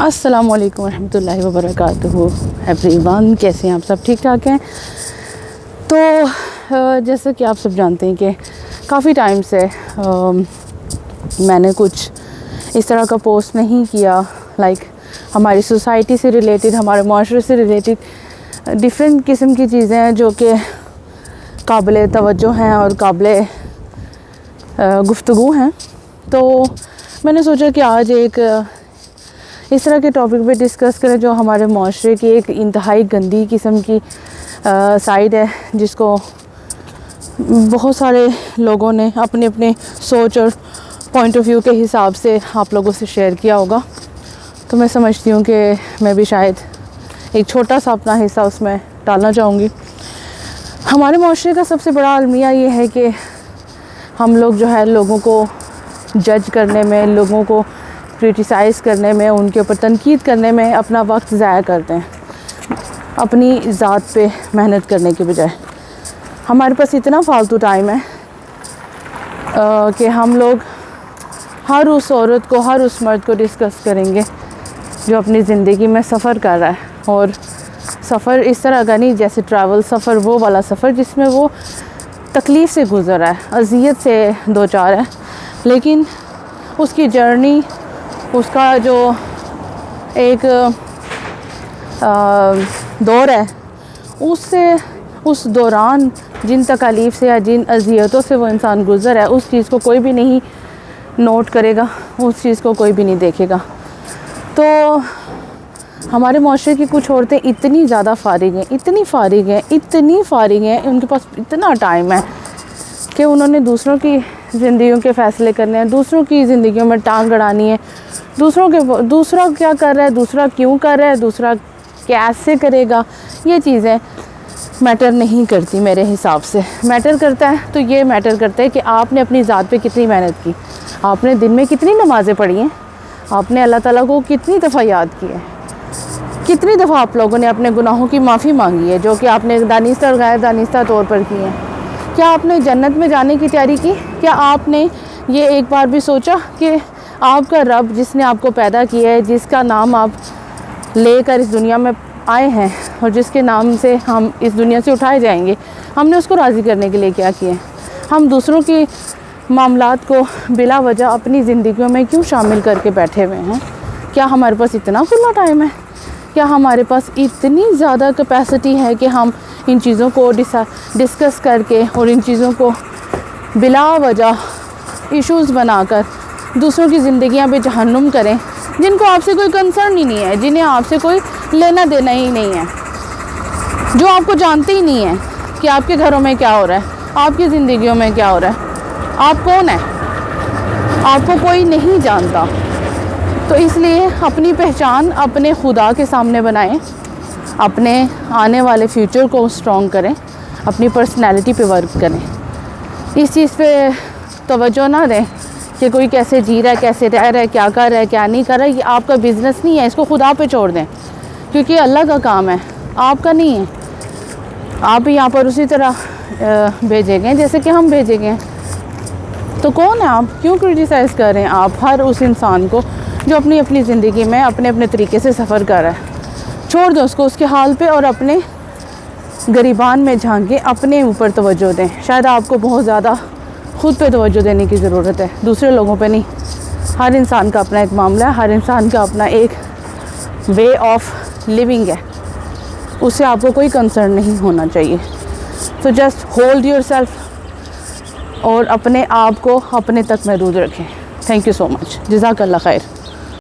السلام علیکم ورحمۃ اللہ وبرکاتہ ایوری ون، کیسے ہیں آپ سب؟ ٹھیک ٹھاک ہیں؟ تو جیسا کہ آپ سب جانتے ہیں کہ کافی ٹائم سے میں نے کچھ اس طرح کا پوسٹ نہیں کیا، لائک ہماری سوسائٹی سے ریلیٹڈ، ہمارے معاشرے سے ریلیٹڈ ڈفرینٹ قسم کی چیزیں ہیں جو کہ قابل توجہ ہیں اور قابل گفتگو ہیں۔ تو میں نے سوچا کہ آج ایک اس طرح کے ٹاپک پہ ڈسکس کریں جو ہمارے معاشرے کی ایک انتہائی گندی قسم کی سائڈ ہے، جس کو بہت سارے لوگوں نے اپنے اپنے سوچ اور پوائنٹ آف ویو کے حساب سے آپ لوگوں سے شیئر کیا ہوگا۔ تو میں سمجھتی ہوں کہ میں بھی شاید ایک چھوٹا سا اپنا حصہ اس میں ڈالنا چاہوں گی۔ ہمارے معاشرے کا سب سے بڑا المیہ یہ ہے کہ ہم لوگ جو ہے لوگوں کو جج کرنے میں، لوگوں کو کرٹیسائز کرنے میں، ان کے اوپر تنقید کرنے میں اپنا وقت ضائع کرتے ہیں، اپنی ذات پہ محنت کرنے کے بجائے۔ ہمارے پاس اتنا فالتو ٹائم ہے کہ ہم لوگ ہر اس عورت کو، ہر اس مرد کو ڈسکس کریں گے جو اپنی زندگی میں سفر کر رہا ہے، اور سفر اس طرح کا نہیں جیسے ٹریول سفر، وہ والا سفر جس میں وہ تکلیف سے گزر رہا ہے، اذیت سے دو چار ہے، لیکن اس کی جرنی، اس کا جو ایک دور ہے، اس دوران جن تکالیف سے یا جن اذیتوں سے وہ انسان گزر ہے، اس چیز کو کوئی بھی نہیں نوٹ کرے گا، اس چیز کو کوئی بھی نہیں دیکھے گا۔ تو ہمارے معاشرے کی کچھ عورتیں اتنی زیادہ فارغ ہیں، اتنی فارغ ہیں، ان کے پاس اتنا ٹائم ہے کہ انہوں نے دوسروں کی زندگیوں کے فیصلے کرنے ہیں، دوسروں کی زندگیوں میں ٹانگ اڑانی ہے، دوسرا کیا کر رہا ہے، دوسرا کیوں کر رہا ہے، دوسرا کیسے کرے گا، یہ چیزیں میٹر نہیں کرتی میرے حساب سے۔ میٹر کرتا ہے تو یہ میٹر کرتا ہے کہ آپ نے اپنی ذات پہ کتنی محنت کی، آپ نے دن میں کتنی نمازیں پڑھی ہیں، آپ نے اللہ تعالیٰ کو کتنی دفعہ یاد کیا ہے، کتنی دفعہ آپ لوگوں نے اپنے گناہوں کی معافی مانگی ہے جو کہ آپ نے دانستہ اور غیر دانستہ طور پر کی ہیں۔ کیا آپ نے جنت میں جانے کی تیاری کی؟ کیا آپ نے یہ ایک بار بھی سوچا کہ آپ کا رب جس نے آپ کو پیدا کیا ہے، جس کا نام آپ لے کر اس دنیا میں آئے ہیں اور جس کے نام سے ہم اس دنیا سے اٹھائے جائیں گے، ہم نے اس کو راضی کرنے کے لیے کیا کیا ہے؟ ہم دوسروں کی معاملات کو بلا وجہ اپنی زندگیوں میں کیوں شامل کر کے بیٹھے ہوئے ہیں؟ کیا ہمارے پاس اتنا کھلا ٹائم ہے؟ کیا ہمارے پاس اتنی زیادہ کیپیسٹی ہے کہ ہم ان چیزوں کو ڈسکس کر کے اور ان چیزوں کو بلا وجہ ایشوز بنا کر دوسروں کی زندگیاں پہ جہنم کریں، جن کو آپ سے کوئی کنسرن ہی نہیں ہے، جنہیں آپ سے کوئی لینا دینا ہی نہیں ہے، جو آپ کو جانتے ہی نہیں ہیں کہ آپ کے گھروں میں کیا ہو رہا ہے، آپ کی زندگیوں میں کیا ہو رہا ہے، آپ کون ہیں، آپ کو کوئی نہیں جانتا۔ تو اس لیے اپنی پہچان اپنے خدا کے سامنے بنائیں، اپنے آنے والے فیوچر کو اسٹرانگ کریں، اپنی پرسنالٹی پہ ورک کریں، اس چیز پہ توجہ نہ دیں کہ کوئی کیسے جی رہا ہے، کیسے رہ رہا ہے، کیا کر رہا ہے، کیا نہیں کر رہا ہے۔ یہ آپ کا بزنس نہیں ہے، اس کو خدا پہ چھوڑ دیں، کیونکہ یہ اللہ کا کام ہے، آپ کا نہیں ہے۔ آپ یہاں پر اسی طرح بھیجے گئے جیسے کہ ہم بھیجے گئے ہیں۔ تو کون ہے آپ؟ کیوں کرٹیسائز کر رہے ہیں آپ ہر اس انسان کو جو اپنی اپنی زندگی میں اپنے اپنے طریقے سے سفر کر رہا ہے؟ چھوڑ دو اس کو، اس کے حال پہ، اور اپنے گریبان میں جھانکیں، اپنے اوپر توجہ دیں۔ شاید آپ کو بہت زیادہ خود پہ توجہ دینے کی ضرورت ہے، دوسرے لوگوں پہ نہیں۔ ہر انسان کا اپنا ایک معاملہ ہے، ہر انسان کا اپنا ایک وے آف لیونگ ہے، اس سے آپ کو کوئی کنسرن نہیں ہونا چاہیے۔ تو جسٹ ہولڈ یور سیلف اور اپنے آپ کو اپنے تک محدود رکھیں۔ تھینک یو سو مچ، جزاک اللہ خیر۔